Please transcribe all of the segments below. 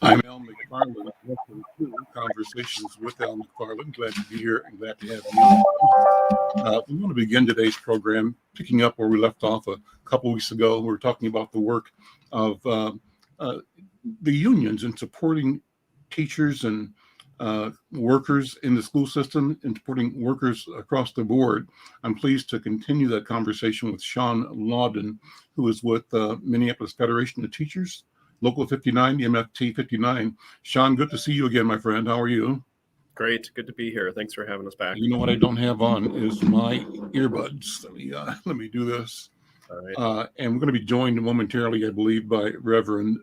I'm Al McFarlane. Welcome to Conversations with Al McFarlane. Glad to be here and glad to have you. We want to begin today's program picking up where we left off a couple weeks ago. We were talking about the work of the unions in supporting teachers and workers in the school system and supporting workers across the board. I'm pleased to continue that conversation with Sean Lawden, who is with Minneapolis Federation of Teachers, Local 59, the MFT 59. Sean, good to see you again, my friend. How are you? Great. Good to be here. Thanks for having us back. You know what I don't have on is my earbuds. Let me do this. All right. And we're going to be joined momentarily, I believe, by Reverend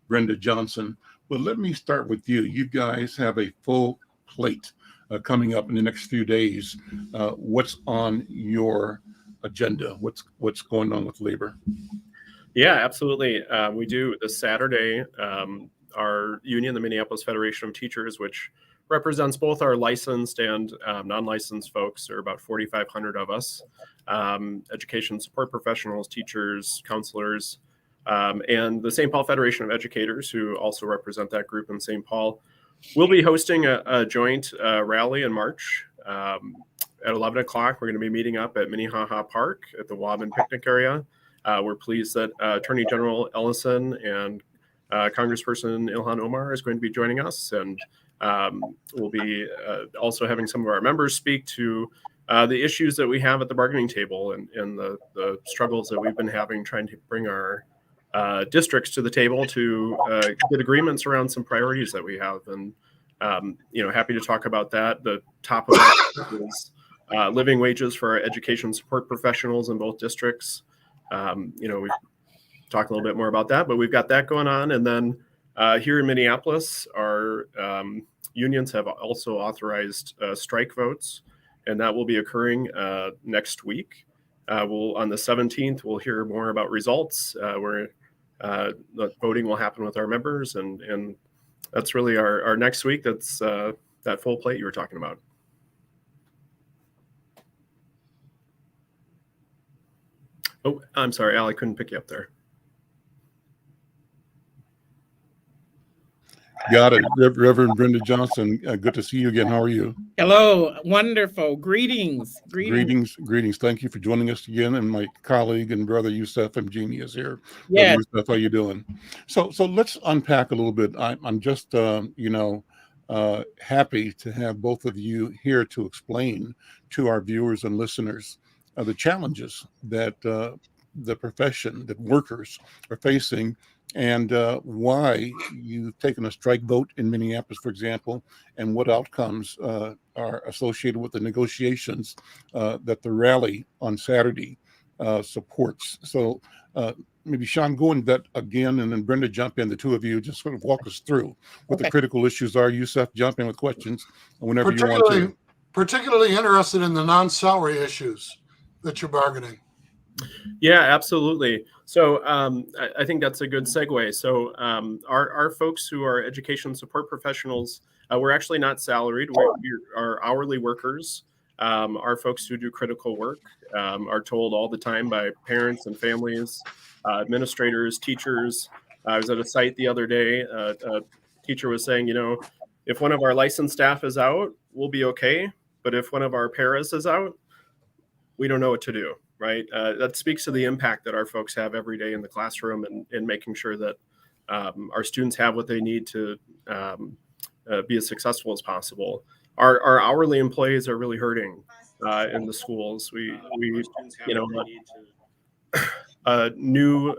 Brenda Johnson. But let me start with you. You guys have a full plate coming up in the next few days. What's on your agenda? What's going on with labor? Yeah, absolutely. We do this Saturday. Our union, the Minneapolis Federation of Teachers, which represents both our licensed and non-licensed folks. There are about 4,500 of us, education support professionals, teachers, counselors, and the St. Paul Federation of Educators, who also represent that group in St. Paul. We'll be hosting a joint rally in March at 11 o'clock. We're going to be meeting up at Minnehaha Park at the Wabin picnic area. We're pleased that Attorney General Ellison and Congressperson Ilhan Omar is going to be joining us, and we'll be also having some of our members speak to the issues that we have at the bargaining table and the struggles that we've been having trying to bring our districts to the table to get agreements around some priorities that we have. And, happy to talk about that. The top of it is living wages for our education support professionals in both districts. We've talked a little bit more about that, but we've got that going on. And then here in Minneapolis, our unions have also authorized strike votes, and that will be occurring next week. On the 17th, we'll hear more about results where the voting will happen with our members, and that's really our next week. That's that full plate you were talking about. Oh, I'm sorry, Al, I couldn't pick you up there. Got it. Reverend Brenda Johnson, good to see you again. How are you? Hello. Wonderful. Greetings. Greetings. Thank you for joining us again. And my colleague and brother Youssef and Jeannie is here. Yes. Youssef, how you doing? So let's unpack a little bit. I'm just, happy to have both of you here to explain to our viewers and listeners the challenges that the profession, that workers are facing, and why you've taken a strike vote in Minneapolis, for example, and what outcomes are associated with the negotiations that the rally on Saturday supports. So maybe Sean, go into that again, and then Brenda, jump in. The two of you just sort of walk us through what the critical issues are. Youssef, jump in with questions whenever you want to. Particularly interested in the non-salary issues that you're bargaining. Yeah, absolutely. So I think that's a good segue. So our folks who are education support professionals, we're actually not salaried. We are hourly workers. Our folks who do critical work are told all the time by parents and families, administrators, teachers. I was at a site the other day. A teacher was saying, if one of our licensed staff is out, we'll be okay. But if one of our paras is out, we don't know what to do. Right. That speaks to the impact that our folks have every day in the classroom and making sure that our students have what they need to be as successful as possible. Our hourly employees are really hurting in the schools. A new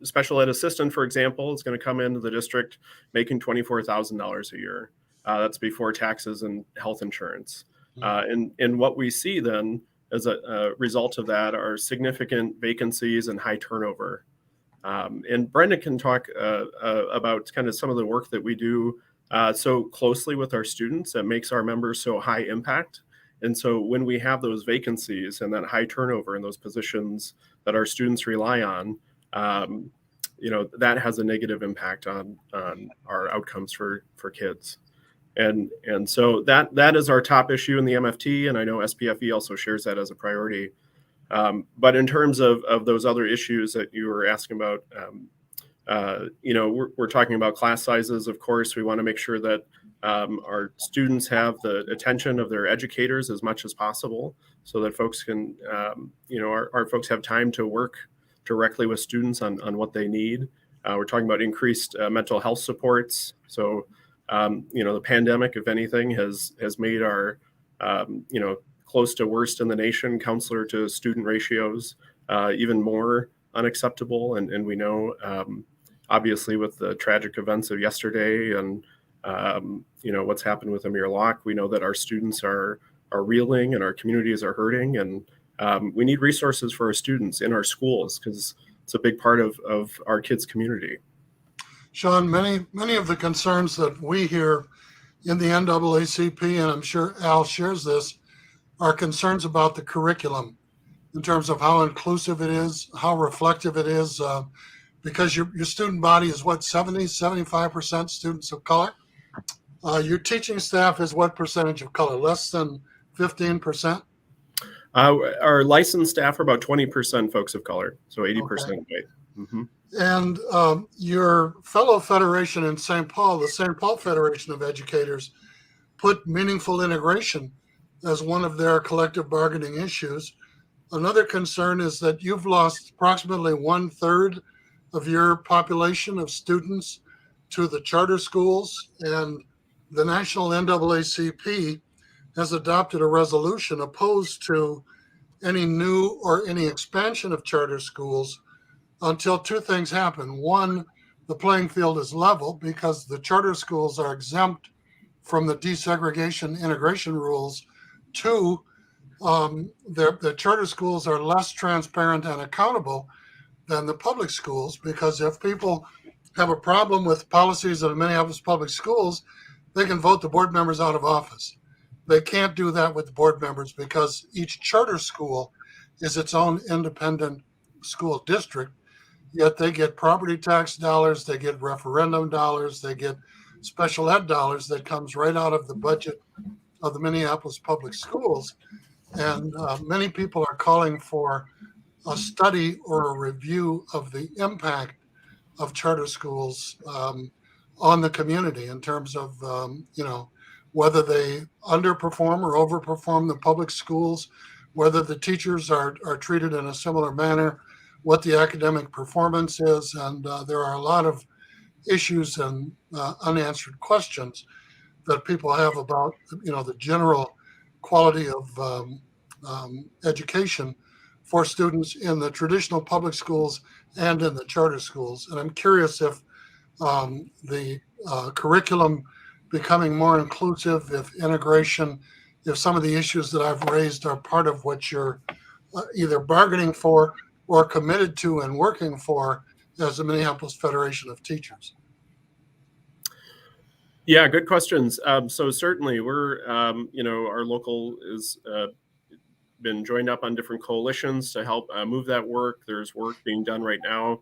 special ed assistant, for example, is going to come into the district making $24,000 a year. That's before taxes and health insurance. And what we see then as a result of that are significant vacancies and high turnover. And Brenda can talk about kind of some of the work that we do so closely with our students that makes our members so high impact. And so when we have those vacancies and that high turnover in those positions that our students rely on, that has a negative impact on our outcomes for kids. And so that is our top issue in the MFT, and I know SPFE also shares that as a priority. But in terms of those other issues that you were asking about, we're talking about class sizes. Of course, we want to make sure that our students have the attention of their educators as much as possible, so that folks can, our folks have time to work directly with students on what they need. We're talking about increased mental health supports. So, the pandemic, if anything, has made our, close to worst in the nation counselor to student ratios even more unacceptable. And we know, obviously, with the tragic events of yesterday and, what's happened with Amir Locke, we know that our students are reeling and our communities are hurting. And we need resources for our students in our schools because it's a big part of our kids' community. Sean, many of the concerns that we hear in the NAACP, and I'm sure Al shares this, are concerns about the curriculum in terms of how inclusive it is, how reflective it is, because your student body is what, 75% students of color? Your teaching staff is what percentage of color? Less than 15%? Our licensed staff are about 20% folks of color, so 80% white. Mm-hmm. And your fellow federation in St. Paul, the St. Paul Federation of Educators, put meaningful integration as one of their collective bargaining issues. Another concern is that you've lost approximately 1/3 of your population of students to the charter schools, and the national NAACP has adopted a resolution opposed to any new or any expansion of charter schools until two things happen. One, the playing field is level because the charter schools are exempt from the desegregation integration rules. Two, the charter schools are less transparent and accountable than the public schools, because if people have a problem with policies of Minneapolis public schools, they can vote the board members out of office. They can't do that with the board members because each charter school is its own independent school district, yet they get property tax dollars, they get referendum dollars, they get special ed dollars that comes right out of the budget of the Minneapolis public schools. And many people are calling for a study or a review of the impact of charter schools on the community in terms of, whether they underperform or overperform the public schools, whether the teachers are treated in a similar manner, what the academic performance is. And there are a lot of issues and unanswered questions that people have about, the general quality of education for students in the traditional public schools and in the charter schools. And I'm curious if the curriculum becoming more inclusive, if integration, if some of the issues that I've raised are part of what you're either bargaining for or committed to and working for as the Minneapolis Federation of Teachers. Yeah, good questions. So certainly we're, our local is been joined up on different coalitions to help move that work. There's work being done right now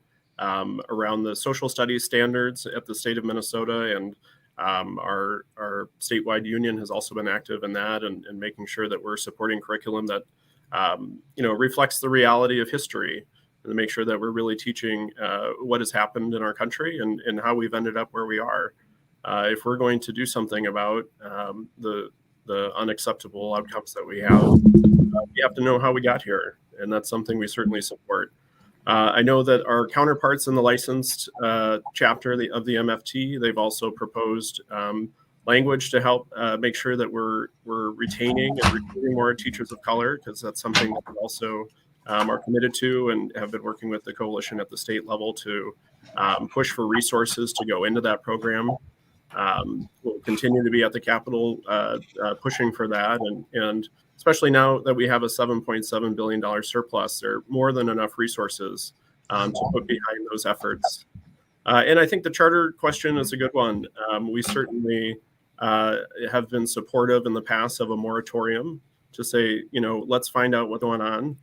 around the social studies standards at the state of Minnesota, and our statewide union has also been active in that and making sure that we're supporting curriculum that reflects the reality of history, and to make sure that we're really teaching what has happened in our country and how we've ended up where we are. If we're going to do something about the unacceptable outcomes that we have to know how we got here, and that's something we certainly support. I know that our counterparts in the licensed chapter of the MFT, they've also proposed language to help make sure that we're retaining and recruiting more teachers of color, because that's something that we also are committed to and have been working with the coalition at the state level to push for resources to go into that program. We'll continue to be at the Capitol pushing for that, and especially now that we have a $7.7 billion surplus, there are more than enough resources to put behind those efforts. And I think the charter question is a good one. We certainly have been supportive in the past of a moratorium to say, let's find out what's going on.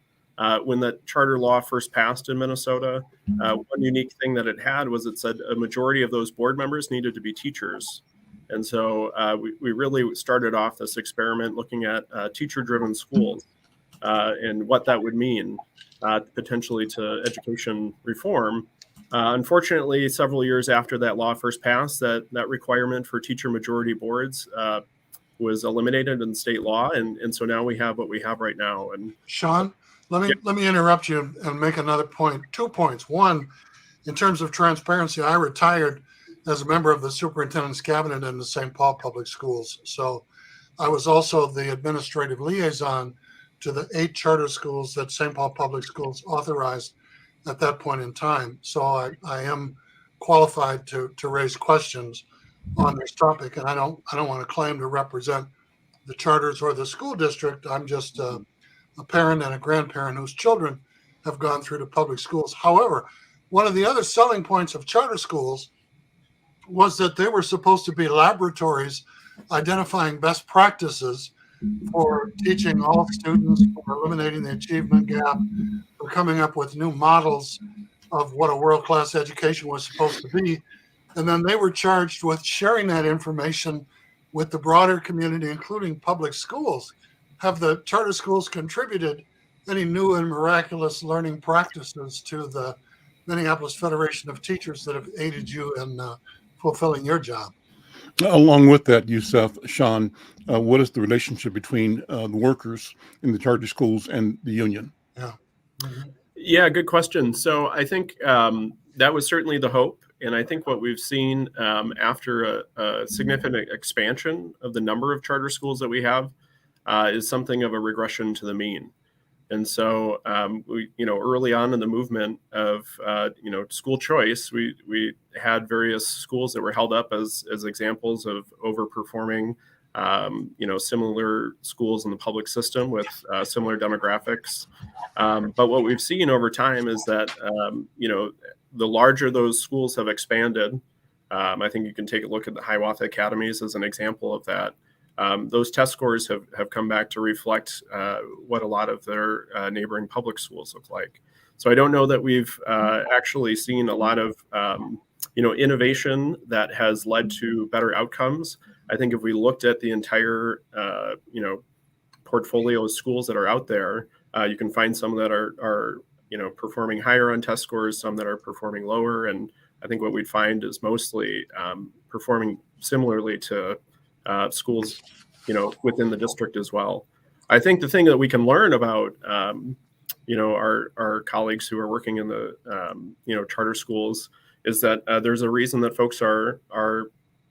When the charter law first passed in Minnesota, one unique thing that it had was it said a majority of those board members needed to be teachers. And so we really started off this experiment looking at teacher-driven schools and what that would mean potentially to education reform. Unfortunately, several years after that law first passed, that requirement for teacher majority boards was eliminated in state law, and so now we have what we have right now. And Sean, let me interrupt you and make another point. 2 points. One, in terms of transparency, I retired as a member of the superintendent's cabinet in the St. Paul Public Schools. So I was also the administrative liaison to the 8 charter schools that St. Paul Public Schools authorized at that point in time. So I am qualified to raise questions on this topic, and I don't want to claim to represent the charters or the school district. I'm just a parent and a grandparent whose children have gone through the public schools. However, one of the other selling points of charter schools was that they were supposed to be laboratories identifying best practices for teaching all students, for eliminating the achievement gap, for coming up with new models of what a world-class education was supposed to be. And then they were charged with sharing that information with the broader community, including public schools. Have the charter schools contributed any new and miraculous learning practices to the Minneapolis Federation of Teachers that have aided you in fulfilling your job? Along with that, Youssef, Sean, what is the relationship between the workers in the charter schools and the union? Yeah. Mm-hmm. Yeah, good question. So I think that was certainly the hope. And I think what we've seen after a significant expansion of the number of charter schools that we have is something of a regression to the mean. And so, early on in the movement of, school choice, we had various schools that were held up as examples of overperforming, similar schools in the public system with similar demographics. But what we've seen over time is that, the larger those schools have expanded, I think you can take a look at the Hiawatha Academies as an example of that. Those test scores have come back to reflect what a lot of their neighboring public schools look like. So I don't know that we've actually seen a lot of innovation that has led to better outcomes. I think if we looked at the entire portfolio of schools that are out there, you can find some that are performing higher on test scores, some that are performing lower, and I think what we'd find is mostly performing similarly to schools, within the district as well. I think the thing that we can learn about, our colleagues who are working in the, charter schools is that there's a reason that folks are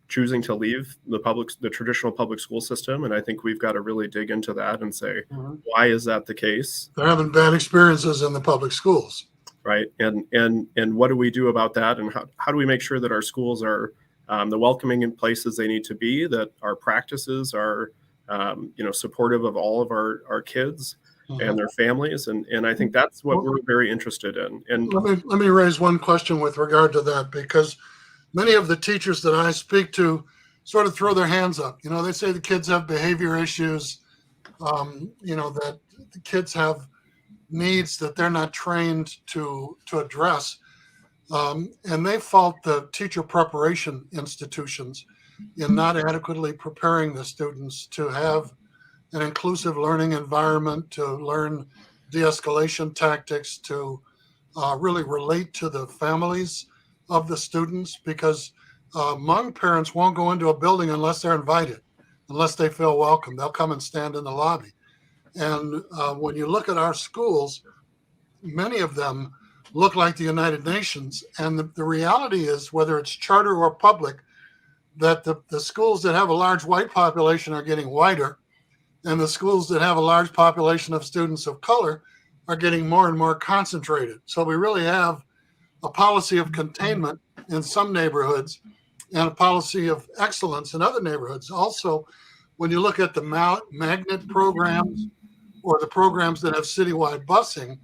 choosing to leave the traditional public school system. And I think we've got to really dig into that and say, why is that the case? They're having bad experiences in the public schools. Right. And what do we do about that? And how do we make sure that our schools are the welcoming places they need to be, that our practices are, supportive of all of our kids and their families. And I think that's what we're very interested in. And let me raise one question with regard to that, because many of the teachers that I speak to sort of throw their hands up. They say the kids have behavior issues, that the kids have needs that they're not trained to address. And they fault the teacher preparation institutions in not adequately preparing the students to have an inclusive learning environment, to learn de-escalation tactics, to really relate to the families of the students, because Hmong parents won't go into a building unless they're invited, unless they feel welcome. They'll come and stand in the lobby. And when you look at our schools, many of them look like the United Nations. And the reality is, whether it's charter or public, that the schools that have a large white population are getting whiter, and the schools that have a large population of students of color are getting more and more concentrated. So we really have a policy of containment in some neighborhoods and a policy of excellence in other neighborhoods. Also, when you look at the magnet programs or the programs that have citywide busing,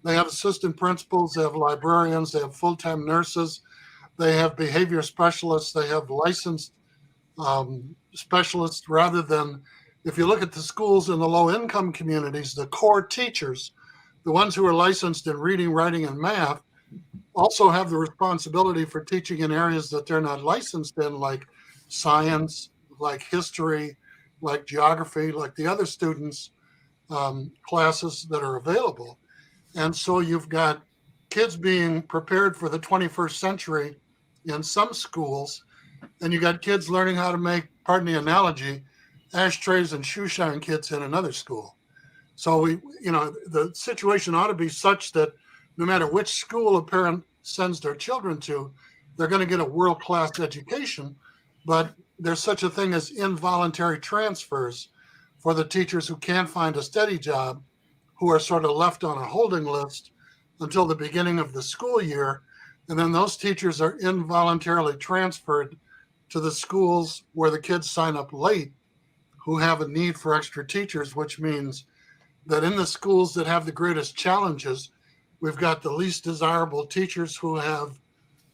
they have assistant principals, they have librarians, they have full-time nurses, they have behavior specialists, they have licensed specialists, rather than, if you look at the schools in the low-income communities, the core teachers, the ones who are licensed in reading, writing, and math, also have the responsibility for teaching in areas that they're not licensed in, like science, like history, like geography, like the other students' classes that are available. And so you've got kids being prepared for the 21st century in some schools, and you got kids learning how to make, pardon the analogy, ashtrays and shoe shine kits in another school. So the situation ought to be such that no matter which school a parent sends their children to, they're going to get a world-class education. But there's such a thing as involuntary transfers for the teachers who can't find a steady job, who are sort of left on a holding list until the beginning of the school year. And then those teachers are involuntarily transferred to the schools where the kids sign up late, who have a need for extra teachers, which means that in the schools that have the greatest challenges, we've got the least desirable teachers who have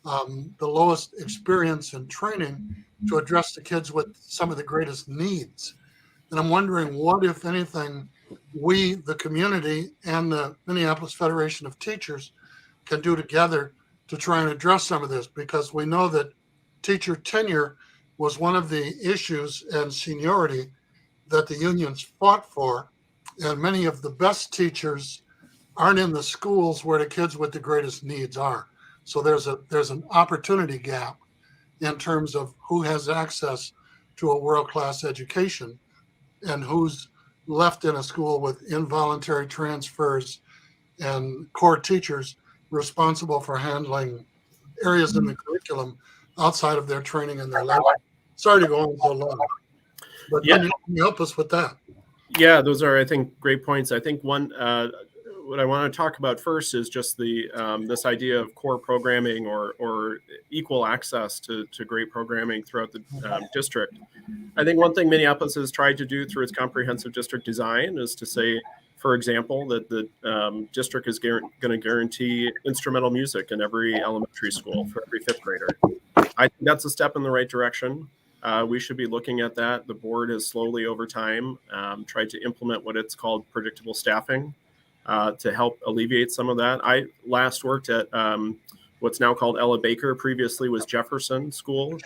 the lowest experience and training to address the kids with some of the greatest needs. And I'm wondering what, if anything, we, the community, and the Minneapolis Federation of Teachers can do together to try and address some of this, because we know that teacher tenure was one of the issues, and seniority, that the unions fought for. And many of the best teachers aren't in the schools where the kids with the greatest needs are. So there's an opportunity gap in terms of who has access to a world-class education and who's left in a school with involuntary transfers and core teachers responsible for handling areas in the curriculum outside of their training and their life. Sorry to go on so long, but Yeah. can you help us with that? Yeah, those are, I think, great points. I think one, what I want to talk about first is just the this idea of core programming or equal access to great programming throughout the district. I think one thing Minneapolis has tried to do through its comprehensive district design is to say, for example, that the district is going to guarantee instrumental music in every elementary school for every fifth grader. I think that's a step in the right direction. We should be looking at that. The board has slowly over time tried to implement what it's called predictable staffing to help alleviate some of that. I last worked at what's now called Ella Baker, previously was Jefferson School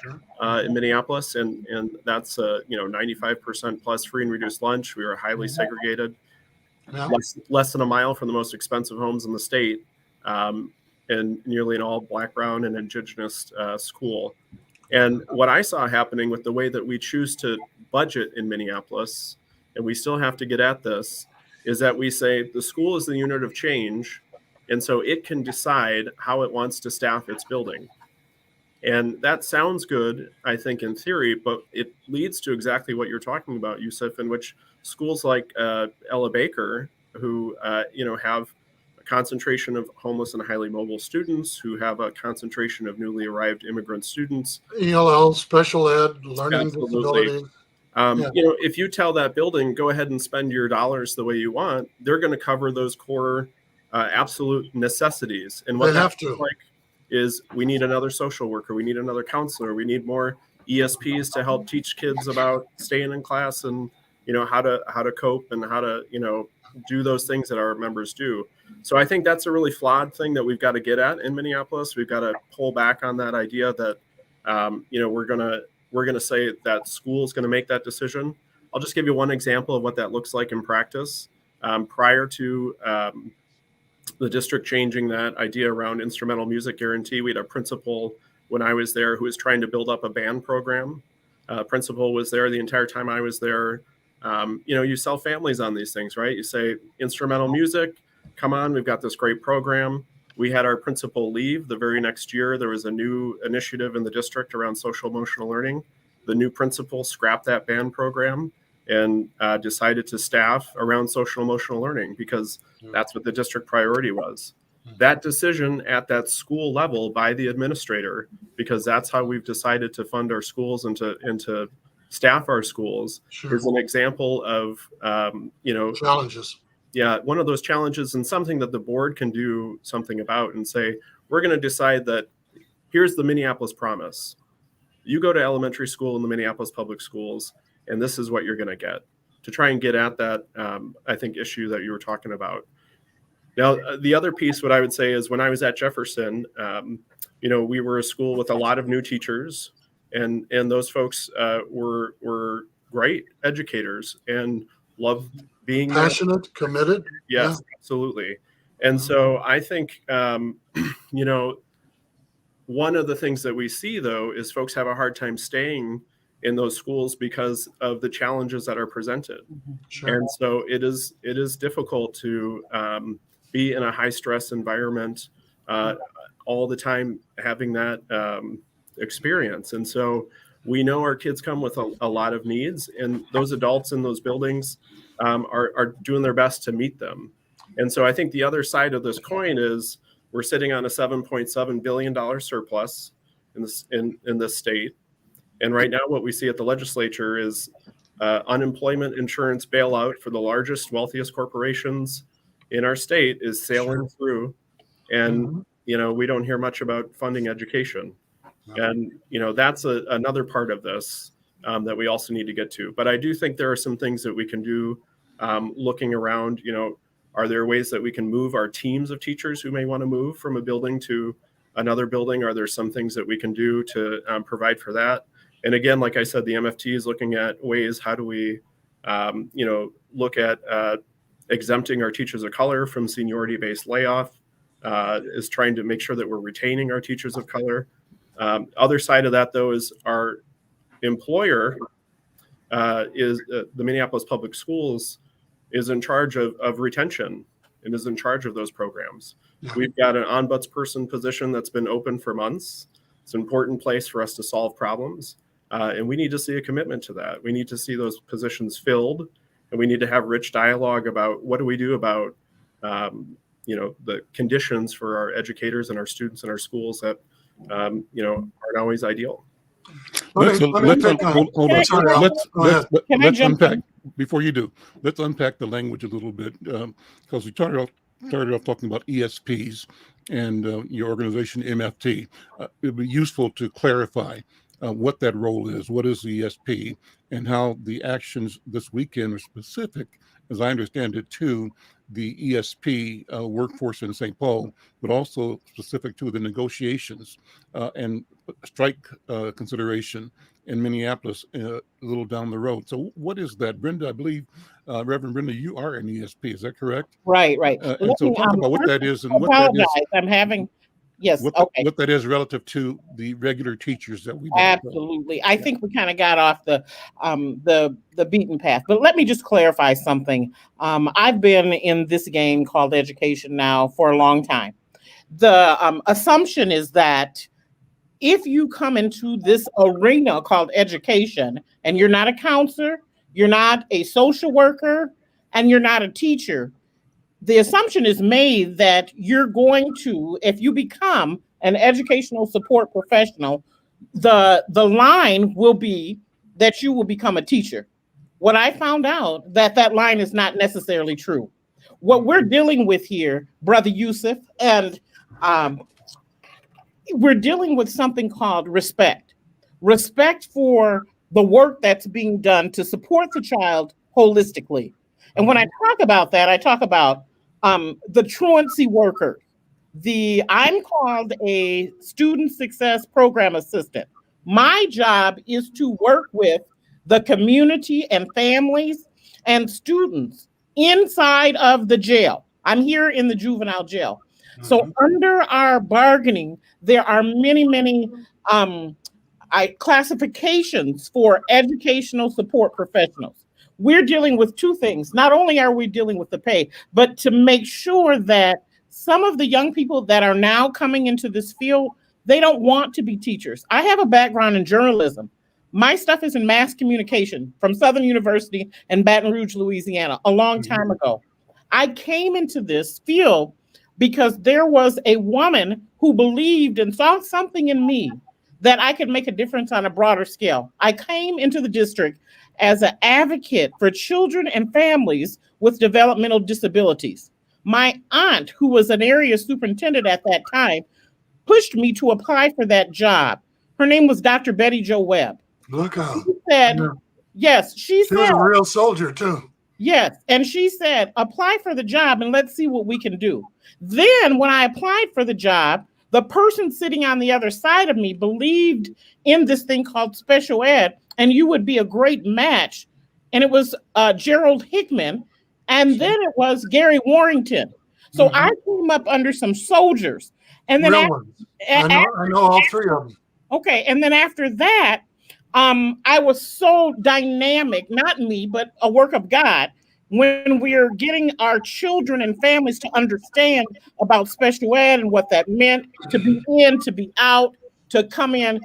in Minneapolis, and that's 95% plus free and reduced lunch. We were highly segregated, less than a mile from the most expensive homes in the state, and nearly an all Black, brown, and indigenous school. And what I saw happening with the way that we choose to budget in Minneapolis, and we still have to get at this, is that we say the school is the unit of change, and so it can decide how it wants to staff its building. And that sounds good, I think, in theory, but it leads to exactly what you're talking about, Yusuf, in which schools like Ella Baker, who have a concentration of homeless and highly mobile students, who have a concentration of newly arrived immigrant students. ELL, special ed, learning Absolutely. disabilities. If you tell that building, go ahead and spend your dollars the way you want, they're going to cover those core absolute necessities. And what They that have to. looks like is we need another social worker, we need another counselor, we need more ESPs to help teach kids about staying in class and how to cope and how to do those things that our members do. So I think that's a really flawed thing that we've got to get at in Minneapolis. We've got to pull back on that idea that we're gonna say that school is going to make that decision. I'll just give you one example of what that looks like in practice. Prior to the district changing that idea around instrumental music guarantee, we had a principal when I was there who was trying to build up a band program. Principal was there the entire time I was there. You sell families on these things, right? You say instrumental music, come on, we've got this great program. We had our principal leave the very next year. There was a new initiative in the district around social emotional learning. The new principal scrapped that band program and decided to staff around social emotional learning because that's what the district priority was. That decision at that school level by the administrator, because that's how we've decided to fund our schools and to staff our schools, is an example of challenges. Yeah, one of those challenges, and something that the board can do something about and say, we're going to decide that here's the Minneapolis promise. You go to elementary school in the Minneapolis public schools, and this is what you're going to get, to try and get at that, I think, issue that you were talking about. Now, the other piece, what I would say is when I was at Jefferson, we were a school with a lot of new teachers, and those folks were great educators and loved being passionate, committed. Yes, absolutely. And so I think, you know, one of the things that we see, though, is folks have a hard time staying in those schools because of the challenges that are presented. Sure. And so it is difficult to be in a high stress environment all the time, having that experience. And so we know our kids come with a lot of needs, and those adults in those buildings are doing their best to meet them. And so I think the other side of this coin is we're sitting on a $7.7 billion surplus in this state. And right now what we see at the legislature is unemployment insurance bailout for the largest, wealthiest corporations in our state is sailing through. And, you know, we don't hear much about funding education. And, you know, that's another part of this that we also need to get to. But I do think there are some things that we can do looking around. You know, are there ways that we can move our teams of teachers who may want to move from a building to another building? Are there some things that we can do to provide for that? And again, like I said, the MFT is looking at ways, how do we, you know, look at exempting our teachers of color from seniority-based layoff, is trying to make sure that we're retaining our teachers of color. Other side of that, though, is our employer is the Minneapolis Public Schools is in charge of retention and is in charge of those programs. We've got an ombudsperson position that's been open for months. It's an important place for us to solve problems. And we need to see a commitment to that. We need to see those positions filled, and we need to have rich dialogue about what do we do about, you know, the conditions for our educators and our students in our schools that, you know, aren't always ideal. Let's unpack before you do. Let's unpack the language a little bit, because we started off talking about ESPs and your organization MFT. It'd be useful to clarify what that role is. What is the ESP, and how the actions this weekend are specific, as I understand it, to the ESP workforce in St. Paul, but also specific to the negotiations and strike consideration in Minneapolis a little down the road. So what is that? Brenda, I believe, Reverend Brenda, you are an ESP, is that correct? Right. And so talk about what that is and what that is. I'm having, yes, what that is relative to the regular teachers that we know. Absolutely. I think we kind of got off the beaten path, but let me just clarify something. I've been in this game called education now for a long time. The assumption is that if you come into this arena called education and you're not a counselor, you're not a social worker, and you're not a teacher, the assumption is made that you're going to, if you become an educational support professional, the line will be that you will become a teacher. What I found out that line is not necessarily true. What we're dealing with here, Brother Yusuf, and we're dealing with something called respect. Respect for the work that's being done to support the child holistically. And when I talk about that, I talk about the truancy worker. I'm called a student success program assistant. My job is to work with the community and families and students inside of the jail. I'm here in the juvenile jail. So under our bargaining, there are many classifications for educational support professionals. We're dealing with two things. Not only are we dealing with the pay, but to make sure that some of the young people that are now coming into this field, they don't want to be teachers. I have a background in journalism. My stuff is in mass communication from Southern University in Baton Rouge, Louisiana, a long time ago. I came into this field because there was a woman who believed and saw something in me that I could make a difference on a broader scale. I came into the district as an advocate for children and families with developmental disabilities. My aunt, who was an area superintendent at that time, pushed me to apply for that job. Her name was Dr. Betty Jo Webb. Look out. She said, yes, she said. She was a real soldier too. Yes, and she said, apply for the job and let's see what we can do. Then when I applied for the job, the person sitting on the other side of me believed in this thing called special ed, and you would be a great match. And it was Gerald Hickman, and then it was Gary Warrington. So I came up under some soldiers. And then Real ones. I know all three of them. okay, and then after that, I was so dynamic, not me, but a work of God, when we're getting our children and families to understand about special ed and what that meant to be in, to be out, to come in.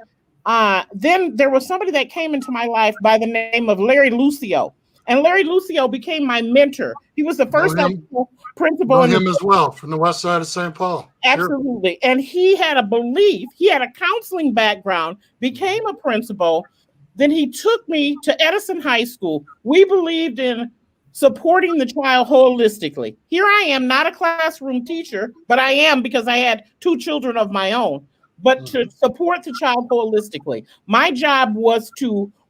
Then there was somebody that came into my life by the name of Larry Lucio. And Larry Lucio became my mentor. He was the first principal. Know him as well, from the west side of St. Paul. Absolutely. Sure. And he had a belief, he had a counseling background, became a principal. Then he took me to Edison High School. We believed in supporting the child holistically. Here I am, not a classroom teacher, but I am because I had 2 children of my own. But to support the child holistically, my job was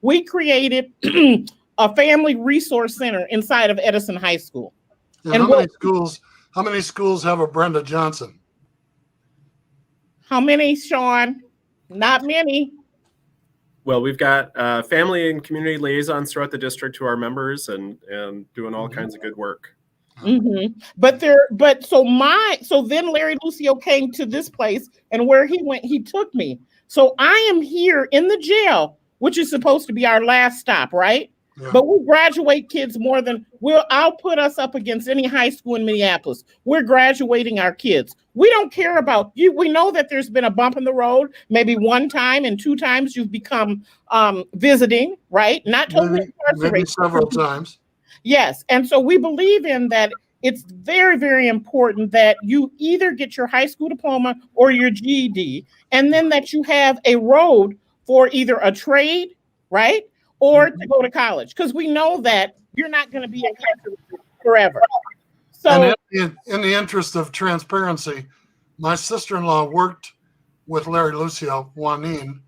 we created a family resource center inside of Edison High School. And how many schools have a Brenda Johnson? How many, Sean? Not many. Well, we've got family and community liaisons throughout the district to our members and doing all kinds of good work. But so then Larry Lucio came to this place, and where he went, he took me. So I am here in the jail, which is supposed to be our last stop, right? Yeah. But we graduate kids more than I'll put us up against any high school in Minneapolis. We're graduating our kids. We don't care about you. We know that there's been a bump in the road, maybe 1 time and 2 times you've become visiting, right? Not totally incarcerated. Maybe several times. Yes. And so we believe in that. It's very, very important that you either get your high school diploma or your GED, and then that you have a road for either a trade, right? Or to go to college, because we know that you're not going to be incarcerated forever. So, and in the interest of transparency, my sister-in-law worked with Larry Lucio, Juanine,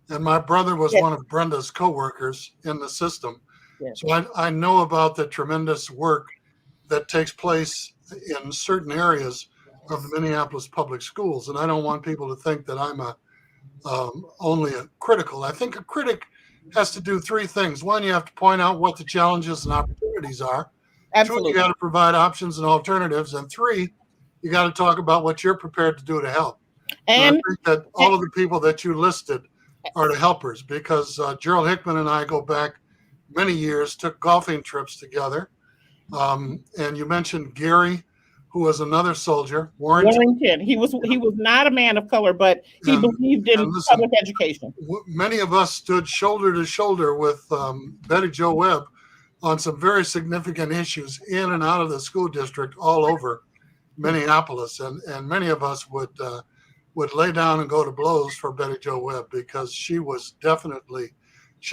and my brother was one of Brenda's co-workers in the system. Yes. So I know about the tremendous work that takes place in certain areas of the Minneapolis public schools, and I don't want people to think that I'm only a critical. I think a critic has to do 3 things. 1, you have to point out what the challenges and opportunities are. Absolutely. 2, you got to provide options and alternatives. And 3, you got to talk about what you're prepared to do to help. And I think that all of the people that you listed are the helpers, because Gerald Hickman and I go back many years, took golfing trips together. And you mentioned Gary, who was another soldier. Warrington. He was not a man of color, but he believed in public education. Many of us stood shoulder to shoulder with Betty Jo Webb on some very significant issues in and out of the school district all over Minneapolis, and many of us would lay down and go to blows for Betty Jo Webb, because she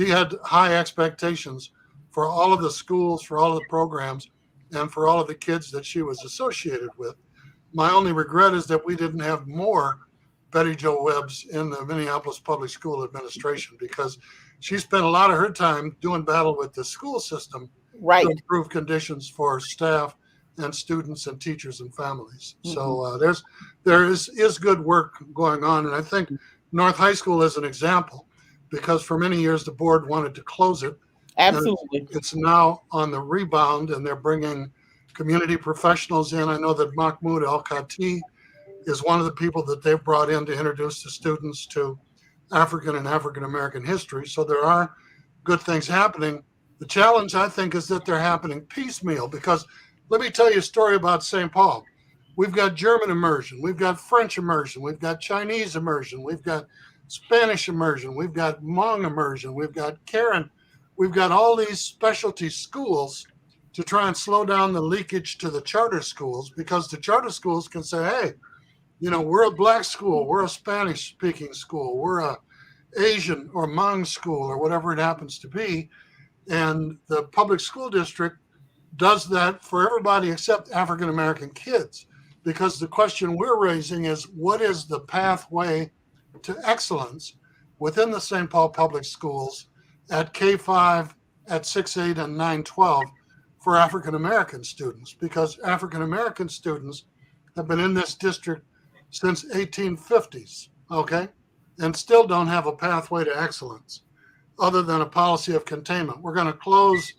had high expectations for all of the schools, for all of the programs, and for all of the kids that she was associated with. My only regret is that we didn't have more Betty Jo Webbs in the Minneapolis Public School Administration, because she spent a lot of her time doing battle with the school system to improve conditions for staff and students and teachers and families. So there is good work going on. And I think North High School is an example, because for many years the board wanted to close it. Absolutely. It's now on the rebound, and they're bringing community professionals in. I know that Mahmoud Al-Kati is one of the people that they've brought in to introduce the students to African and African-American history. So there are good things happening. The challenge, I think, is that they're happening piecemeal, because let me tell you a story about St. Paul. We've got German immersion. We've got French immersion. We've got Chinese immersion. We've got Spanish immersion. We've got Hmong immersion. We've got Karen. We've got all these specialty schools to try and slow down the leakage to the charter schools, because the charter schools can say, hey, we're a black school, we're a Spanish-speaking school, we're a Asian or Hmong school, or whatever it happens to be. And the public school district does that for everybody except African-American kids, because the question we're raising is, what is the pathway to excellence within the St. Paul public schools at K-5, at 6-8, and 9-12 for African-American students? Because African-American students have been in this district since 1850s, okay, and still don't have a pathway to excellence other than a policy of containment. We're going to close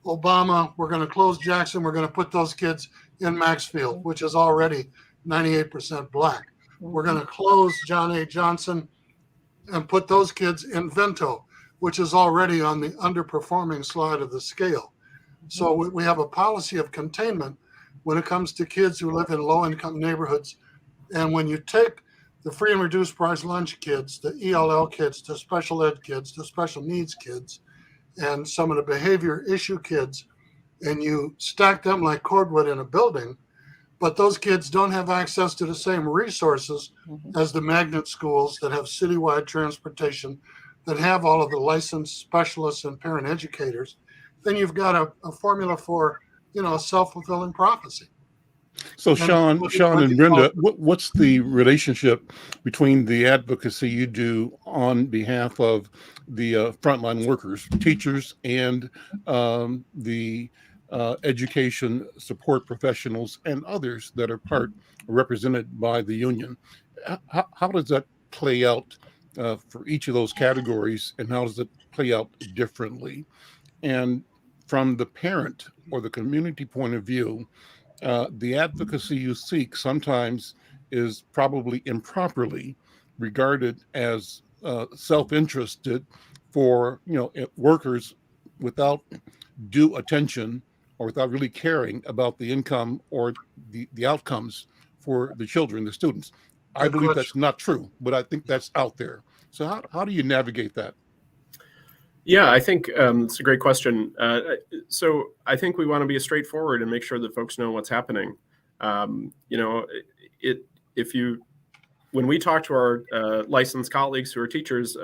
Obama, we're going to close Jackson, we're going to put those kids in Maxfield, which is already 98% black. We're going to close John A. Johnson and put those kids in Vento, which is already on the underperforming slide of the scale. So we have a policy of containment when it comes to kids who live in low-income neighborhoods. And when you take the free and reduced price lunch kids, the ELL kids, the special ed kids, the special needs kids, and some of the behavior issue kids, and you stack them like cordwood in a building, but those kids don't have access to the same resources as the magnet schools that have citywide transportation, that have all of the licensed specialists and parent educators, then you've got a formula for, a self-fulfilling prophecy. So Sean and Brenda, what's the relationship between the advocacy you do on behalf of the frontline workers, teachers, and the education support professionals and others that are represented by the union? How does that play out for each of those categories, and how does it play out differently? And from the parent or the community point of view, the advocacy you seek sometimes is probably improperly regarded as self-interested for workers without due attention or without really caring about the income or the outcomes for the children, the students. I believe that's not true, but I think that's out there. So how do you navigate that? Yeah, I think it's a great question. So I think we want to be straightforward and make sure that folks know what's happening. When we talk to our licensed colleagues who are teachers,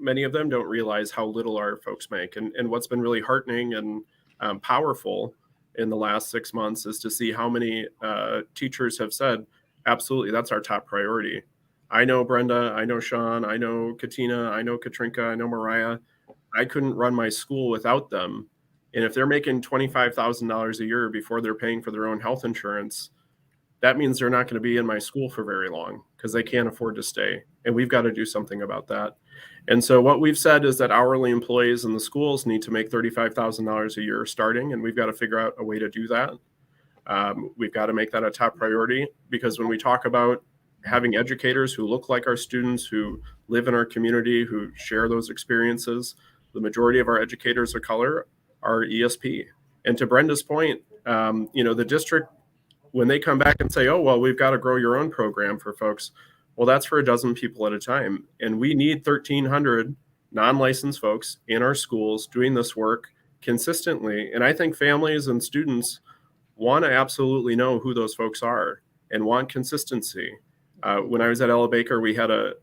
many of them don't realize how little our folks make. And what's been really heartening and powerful in the last 6 months is to see how many teachers have said, absolutely, that's our top priority. I know Brenda, I know Sean, I know Katina, I know Katrinka, I know Mariah. I couldn't run my school without them. And if they're making $25,000 a year before they're paying for their own health insurance, that means they're not going to be in my school for very long because they can't afford to stay. And we've got to do something about that. And so what we've said is that hourly employees in the schools need to make $35,000 a year starting, and we've got to figure out a way to do that. We've got to make that a top priority, because when we talk about having educators who look like our students, who live in our community, who share those experiences, the majority of our educators of color are ESP. And to Brenda's point, the district, when they come back and say, oh, well, we've got to grow your own program for folks, well, that's for a dozen people at a time. And we need 1,300 non-licensed folks in our schools doing this work consistently. And I think families and students want to absolutely know who those folks are and want consistency. When I was at Ella Baker, we had a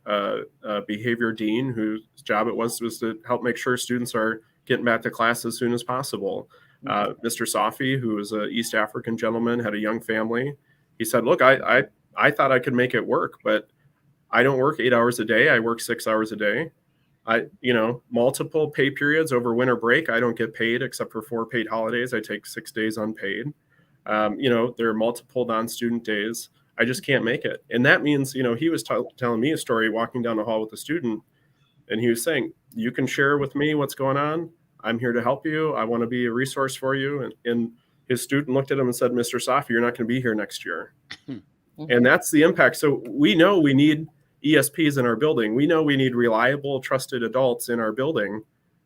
behavior dean whose job it was to help make sure students are getting back to class as soon as possible. Mr. Safi, who was an East African gentleman, had a young family. He said, look, I thought I could make it work, but I don't work 8 hours a day. I work 6 hours a day. Multiple pay periods over winter break. I don't get paid except for 4 paid holidays. I take 6 days unpaid. There are multiple non-student days. I just can't make it. And that means, he was telling me a story walking down the hall with a student, and he was saying, you can share with me what's going on. I'm here to help you. I want to be a resource for you. And his student looked at him and said, Mr. Safi, you're not going to be here next year. And that's the impact. So we know we need ESPs in our building. We know we need reliable, trusted adults in our building,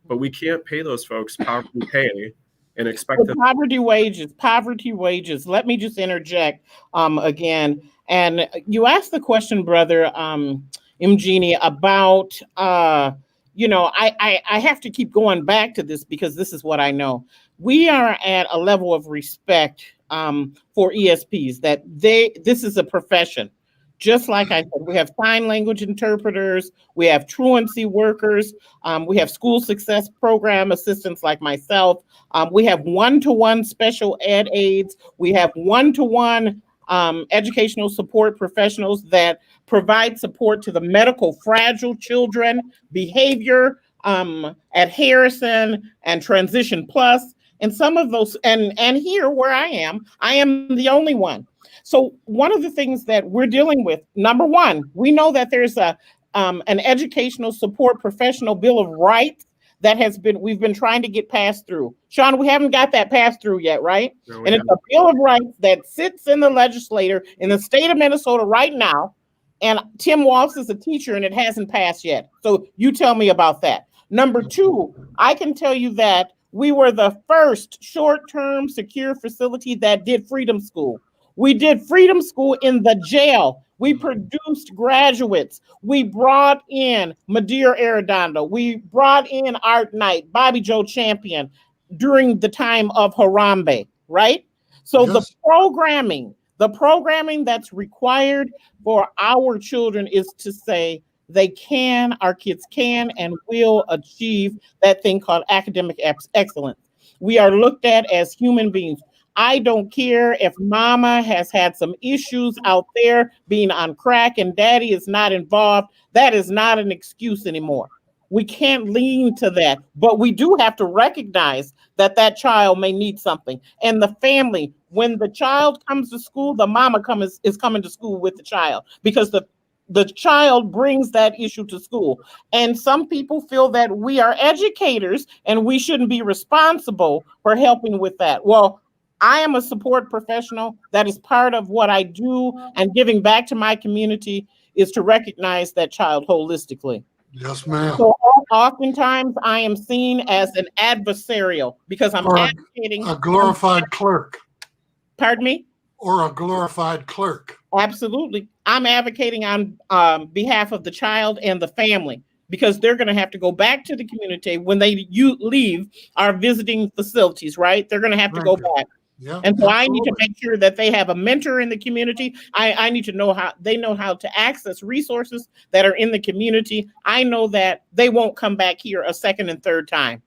but we can't pay those folks poverty pay and expect them. Poverty wages. Let me just interject again. And you asked the question, brother Mgeni, about, I have to keep going back to this because this is what I know. We are at a level of respect for ESPs, that this is a profession. Just like I said, we have sign language interpreters, we have truancy workers, we have school success program assistants like myself, we have one-to-one special ed aides, we have one-to-one educational support professionals that provide support to the medical fragile children, behavior at Harrison and Transition Plus, and some of those, and here where I am the only one. So one of the things that we're dealing with, number one, we know that there's an educational support professional bill of rights we've been trying to get passed through. Sean, we haven't got that passed through yet, right? No, And it's a Bill of Rights that sits in the legislature in the state of Minnesota right now. And Tim Walsh is a teacher and it hasn't passed yet. So you tell me about that. Number two, I can tell you that we were the first short-term secure facility that did Freedom School. We did Freedom School in the jail. We produced graduates. We brought in Madeira Arredondo. We brought in Art Knight, Bobby Joe Champion during the time of Harambe, right? So Yes. the programming that's required for our children is to say our kids can and will achieve that thing called academic excellence. We are looked at as human beings. I don't care if mama has had some issues out there being on crack and daddy is not involved. That is not an excuse anymore. We can't lean to that, but we do have to recognize that that child may need something. And the family, when the child comes to school, the mama is coming to school with the child because the child brings that issue to school. And some people feel that we are educators and we shouldn't be responsible for helping with that. Well, I am a support professional. That is part of what I do, and giving back to my community is to recognize that child holistically. Yes, ma'am. So oftentimes I am seen as an adversarial because I'm Or advocating. a glorified clerk. Pardon me? Or a glorified clerk. Absolutely. I'm advocating on behalf of the child and the family because they're going to have to go back to the community when you leave our visiting facilities, right? They're going to have to go back. Yeah, and so absolutely. I need to make sure that they have a mentor in the community. I need to know how to access resources that are in the community. I know that they won't come back here a second and third time.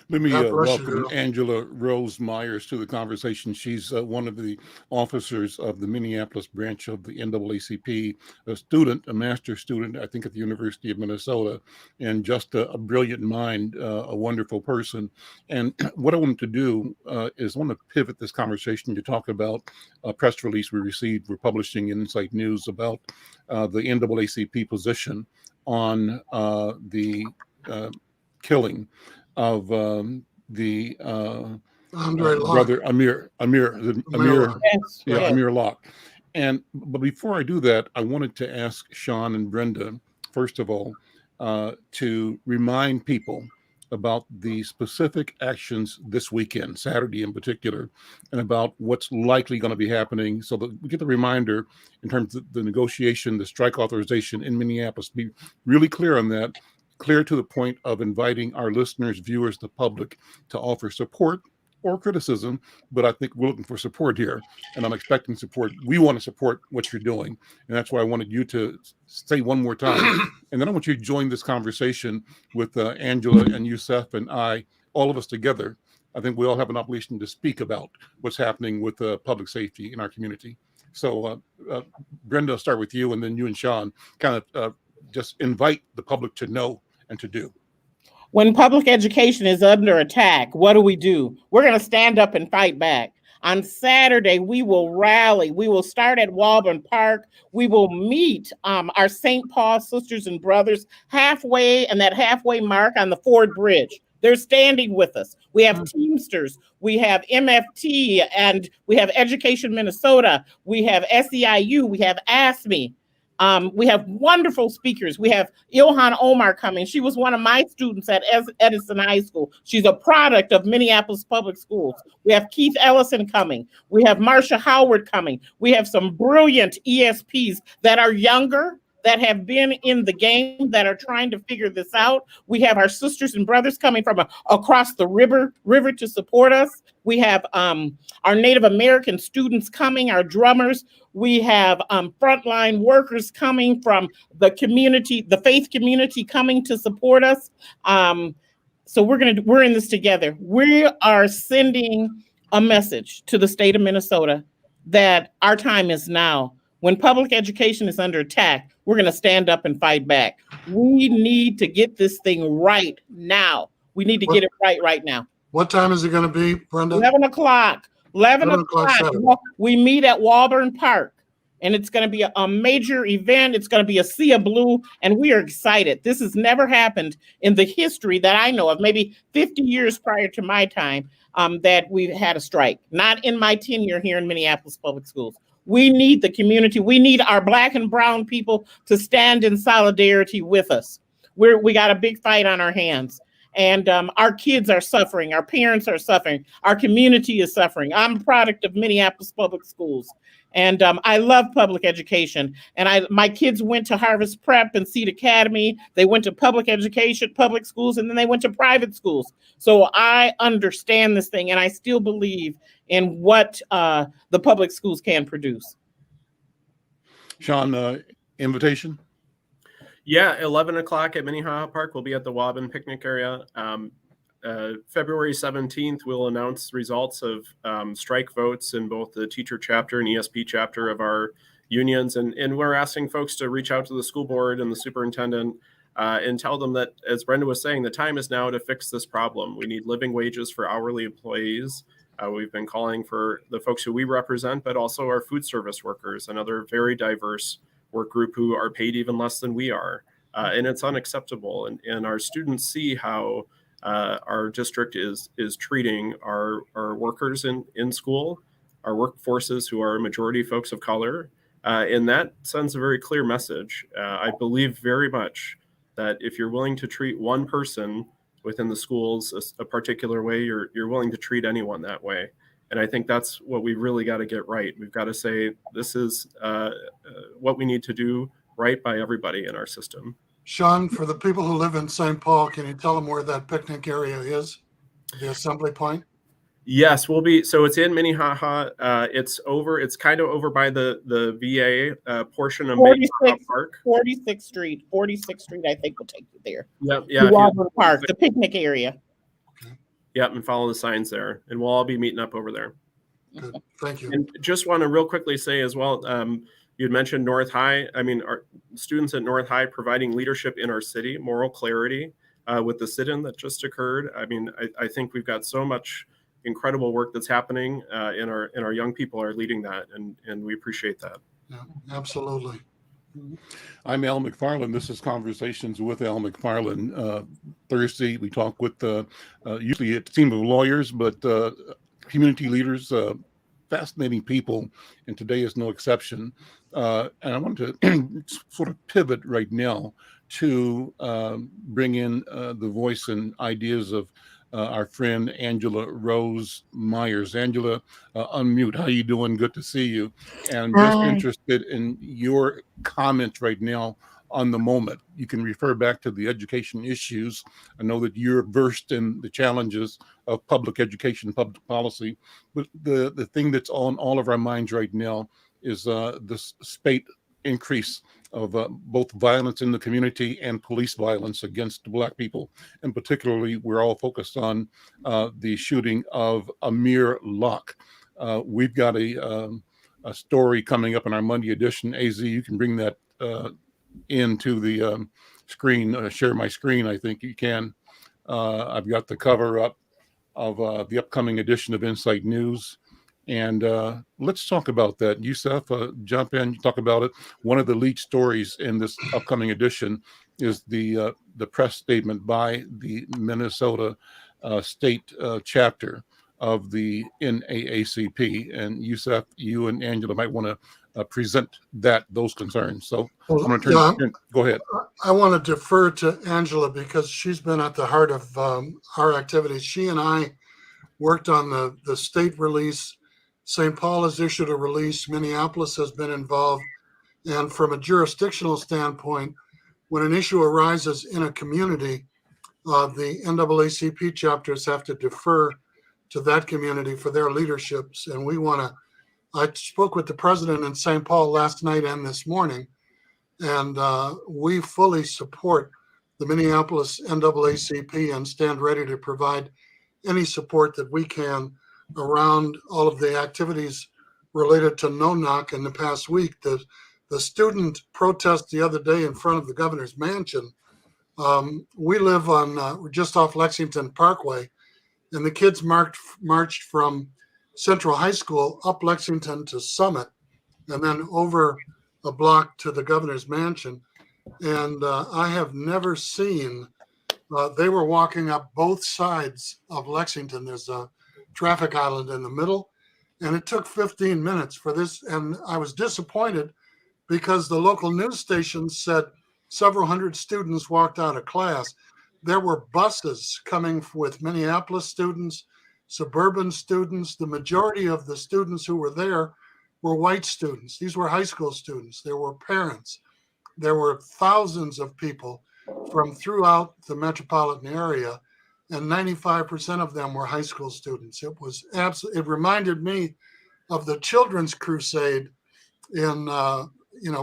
Let me God bless you, welcome girl. Angela Rose Myers to the conversation. She's one of the officers of the Minneapolis branch of the NAACP, a master's student, I think, at the University of Minnesota, and just a brilliant mind, a wonderful person. And what I wanted to do is I want to pivot this conversation to talk about a press release we received. We're publishing in Insight News about the NAACP position on the killing of the Andre Locke. brother Amir, Yes, yeah, yes. Amir Locke. But before I do that, I wanted to ask Sean and Brenda, first of all, to remind people about the specific actions this weekend, Saturday in particular, and about what's likely going to be happening so that we get the reminder in terms of the negotiation, the strike authorization in Minneapolis. Be really clear on that. Clear to the point of inviting our listeners, viewers, the public to offer support or criticism, but I think we're looking for support here, and I'm expecting support. We want to support what you're doing, and that's why I wanted you to say one more time, and then I want you to join this conversation with Angela and Youssef and I, all of us together. I think we all have an obligation to speak about what's happening with public safety in our community. So, Brenda, I'll start with you, and then you and Sean kind of just invite the public to know and to do. When public education is under attack, what do? We're going to stand up and fight back. On Saturday, we will rally. We will start at Walburn Park. We will meet our St. Paul sisters and brothers halfway, and that halfway mark on the Ford Bridge. They're standing with us. We have Teamsters, we have MFT, and we have Education Minnesota. We have SEIU, we have ASME. We have wonderful speakers. We have Ilhan Omar coming. She was one of my students at Edison High School. She's a product of Minneapolis Public Schools. We have Keith Ellison coming. We have Marsha Howard coming. We have some brilliant ESPs that are younger, that have been in the game, that are trying to figure this out. We have our sisters and brothers coming from across the river to support us. We have our Native American students coming, our drummers. We have frontline workers coming from the community, the faith community coming to support us. So we're in this together. We are sending a message to the state of Minnesota that our time is now. When public education is under attack, we're going to stand up and fight back. We need to get this thing right now. We need to get it right now. What time is it going to be, Brenda? 11 o'clock. 11 o'clock. Saturday. We meet at Walburn Park. and it's going to be a major event. It's going to be a sea of blue, and we are excited. This has never happened in the history that I know of, maybe 50 years prior to my time, that we've had a strike. Not in my tenure here in Minneapolis Public Schools. We need the community. We need our Black and brown people to stand in solidarity with us. We got a big fight on our hands. And our kids are suffering. Our parents are suffering. Our community is suffering. I'm a product of Minneapolis Public Schools. And I love public education. And my kids went to Harvest Prep and Seed Academy. They went to public education, public schools, and then they went to private schools. So I understand this thing, and I still believe in what the public schools can produce. Sean, invitation? Yeah, 11 o'clock at Minnehaha Park. We'll be at the Waubun picnic area. February 17th, we'll announce results of strike votes in both the teacher chapter and ESP chapter of our unions. And we're asking folks to reach out to the school board and the superintendent and tell them that, as Brenda was saying, the time is now to fix this problem. We need living wages for hourly employees. We've been calling for the folks who we represent, but also our food service workers, another very diverse work group who are paid even less than we are. And it's unacceptable. And our students see how our district is treating our workers in school, our workforces who are a majority folks of color. And that sends a very clear message. I believe very much that if you're willing to treat one person within the schools a particular way, you're willing to treat anyone that way. And I think that's what we really got to get right. We've got to say, this is what we need to do right by everybody in our system. Sean, for the people who live in St. Paul, can you tell them where that picnic area is, the assembly point? Yes, we'll be. So it's in Minnehaha. It's kind of over by the VA portion of Minnehaha Park. 46th Street, I think will take you there. Yep, yeah. Waubun Park, the picnic area. Yep, and follow the signs there, and we'll all be meeting up over there. Good, thank you. And just want to real quickly say as well, you'd mentioned North High. I mean, our students at North High providing leadership in our city, moral clarity with the sit-in that just occurred. I mean, I think we've got so much incredible work that's happening, and our young people are leading that, and we appreciate that. Yeah, absolutely. I'm Al McFarlane. This is Conversations with Al McFarlane. Thursday, we talk with usually a team of lawyers, but community leaders, fascinating people, and today is no exception. And I want to sort of pivot right now to bring in the voice and ideas of our friend Angela Rose Myers. Angela, unmute. How you doing? Good to see you. And I'm just interested in your comments right now on the moment. You can refer back to the education issues. I know that you're versed in the challenges of public education, public policy, but the thing that's on all of our minds right now is this spate increase of both violence in the community and police violence against Black people. And particularly, we're all focused on the shooting of Amir Locke. We've got a story coming up in our Monday edition. AZ, you can bring that into the screen, share my screen, I think you can. I've got the cover up of the upcoming edition of Insight News. And let's talk about that. Yusuf, jump in, talk about it. One of the lead stories in this upcoming edition is the press statement by the Minnesota state chapter of the NAACP. And Yusuf, you and Angela might want to present those concerns. So I'm going to turn. Go ahead. I want to defer to Angela because she's been at the heart of our activities. She and I worked on the state release. St. Paul has issued a release. Minneapolis has been involved. And from a jurisdictional standpoint, when an issue arises in a community, the NAACP chapters have to defer to that community for their leaderships. And I spoke with the president in St. Paul last night and this morning, and we fully support the Minneapolis NAACP and stand ready to provide any support that we can around all of the activities related to No Knock in the past week. The student protest the other day in front of the governor's mansion. We live on just off Lexington Parkway, and the kids marched from Central High School up Lexington to Summit and then over a block to the governor's mansion. And I have never seen, they were walking up both sides of Lexington. There's a traffic island in the middle, and it took 15 minutes for this. And I was disappointed because the local news station said several hundred students walked out of class. There were buses coming with Minneapolis students, suburban students. The majority of the students who were there were white students. These were high school students. There were parents. There were thousands of people from throughout the metropolitan area, and 95% of them were high school students. It was absolutely, it reminded me of the Children's Crusade in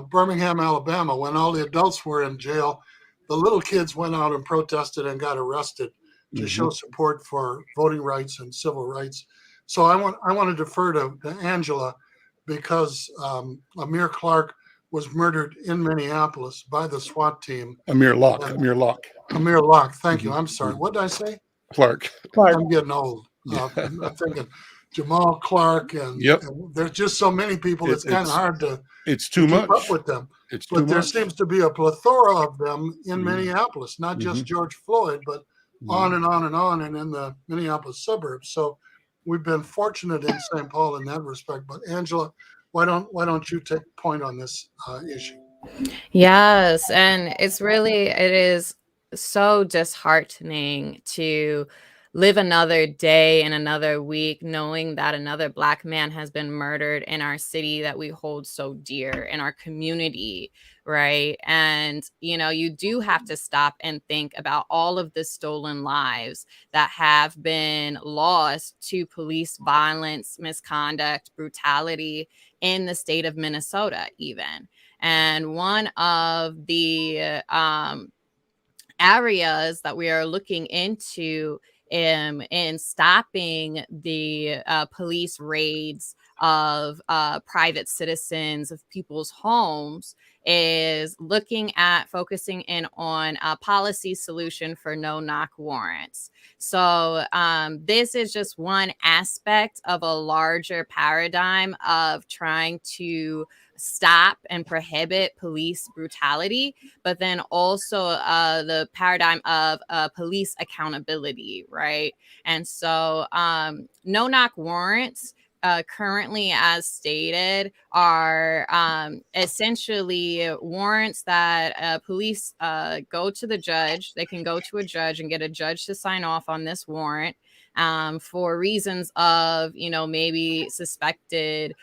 Birmingham, Alabama, when all the adults were in jail. The little kids went out and protested and got arrested to show support for voting rights and civil rights. So I want to defer to Angela, because Amir Clark was murdered in Minneapolis by the SWAT team. Amir Locke. Amir Locke. Thank you. I'm sorry. What did I say? Clark. I'm getting old. I'm thinking Jamal Clark, and there's just so many people. It's kind of hard to keep up with them. But there seems to be a plethora of them in Minneapolis, not just George Floyd, but on and on and on, and in the Minneapolis suburbs. So we've been fortunate in St. Paul in that respect. But Angela, why don't you take point on this issue? Yes, and it is so disheartening to live another day and another week knowing that another Black man has been murdered in our city that we hold so dear, in our community, right? And, you do have to stop and think about all of the stolen lives that have been lost to police violence, misconduct, brutality in the state of Minnesota, even. And one of the areas that we are looking into in stopping the police raids of private citizens, of people's homes, is looking at focusing in on a policy solution for no-knock warrants. So this is just one aspect of a larger paradigm of trying to stop and prohibit police brutality, but then also the paradigm of police accountability, right? And so no-knock warrants currently, as stated, are essentially warrants that police go to the judge. They can go to a judge and get a judge to sign off on this warrant for reasons of, maybe suspected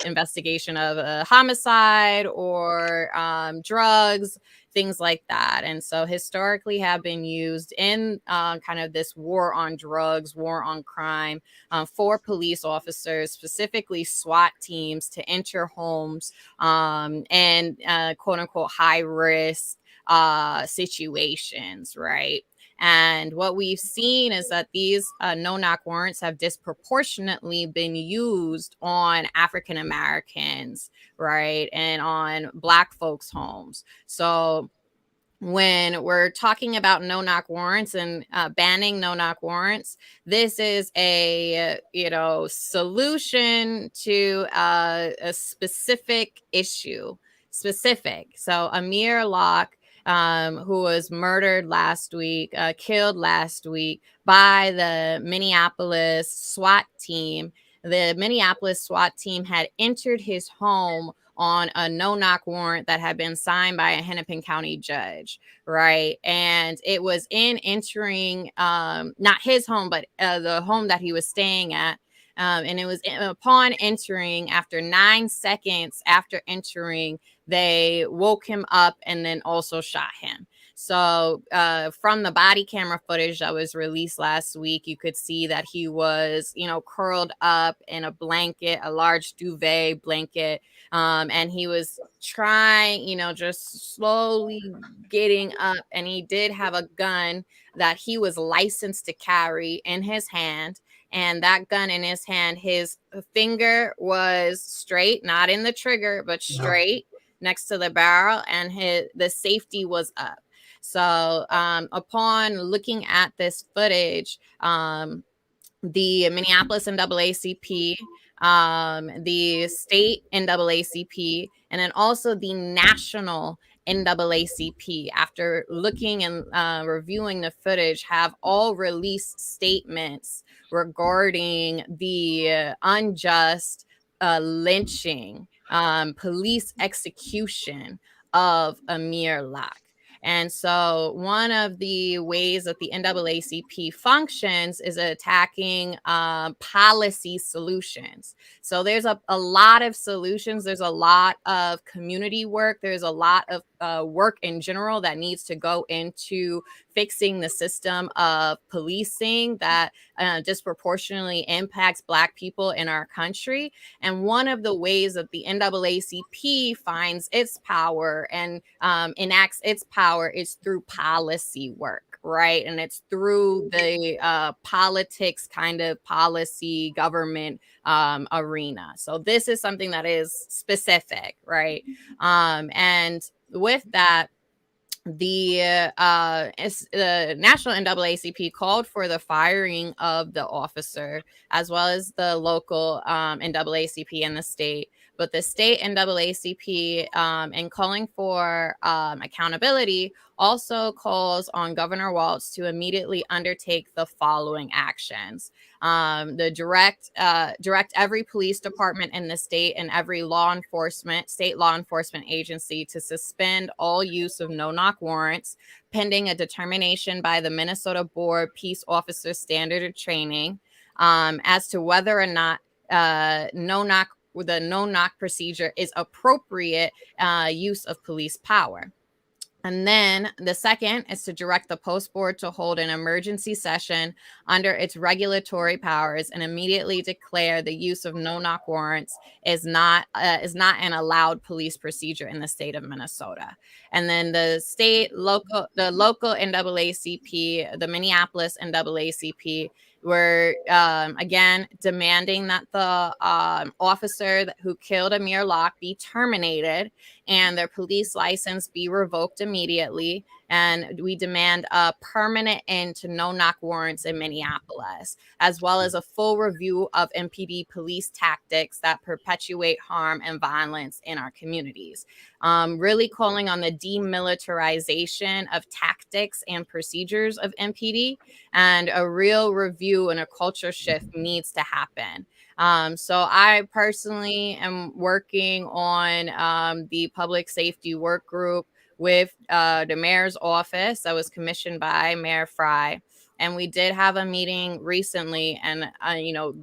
investigation of a homicide or drugs, things like that. And so historically have been used in kind of this war on drugs, war on crime, for police officers, specifically SWAT teams, to enter homes and quote unquote high risk situations, right? And what we've seen is that these no-knock warrants have disproportionately been used on African Americans, right? And on Black folks' homes. So when we're talking about no-knock warrants and banning no-knock warrants, this is a solution to a specific issue. So Amir Locke, who was murdered last week, killed last week by the Minneapolis SWAT team. The Minneapolis SWAT team had entered his home on a no-knock warrant that had been signed by a Hennepin County judge, right? And it was in entering, not his home, but the home that he was staying at. And it was upon entering, after 9 seconds after entering, they woke him up and then also shot him. So from the body camera footage that was released last week, you could see that he was, curled up in a blanket, a large duvet blanket. And he was trying, just slowly getting up. And he did have a gun that he was licensed to carry in his hand. And that gun in his hand, his finger was straight, not in the trigger, but straight next to the barrel, and the safety was up. So upon looking at this footage, the Minneapolis NAACP the state NAACP, and then also the national NAACP, after looking and reviewing the footage, have all released statements regarding the unjust lynching, police execution of Amir Locke. And so one of the ways that the NAACP functions is attacking policy solutions. So there's a lot of solutions. There's a lot of community work. There's a lot of work in general that needs to go into fixing the system of policing that disproportionately impacts Black people in our country. And one of the ways that the NAACP finds its power and enacts its power is through policy work, right? And it's through the politics kind of policy government arena. So this is something that is specific, right? And with that, the national NAACP called for the firing of the officer, as well as the local NAACP in the state. But the state NAACP, in calling for accountability, also calls on Governor Walz to immediately undertake the following actions. The direct every police department in the state and every state law enforcement agency to suspend all use of no-knock warrants pending a determination by the Minnesota Board Peace Officer Standard of Training as to whether or not the no-knock procedure is appropriate use of police power. And then the second is to direct the post board to hold an emergency session under its regulatory powers and immediately declare the use of no-knock warrants is not an allowed police procedure in the state of Minnesota. And then the local NAACP, the Minneapolis NAACP, were again demanding that the officer who killed Amir Locke be terminated and their police license be revoked immediately. And we demand a permanent end to no-knock warrants in Minneapolis, as well as a full review of MPD police tactics that perpetuate harm and violence in our communities. Really calling on the demilitarization of tactics and procedures of MPD, and a real review and a culture shift needs to happen. So I personally am working on the public safety work group with the mayor's office that was commissioned by Mayor Fry. And we did have a meeting recently, and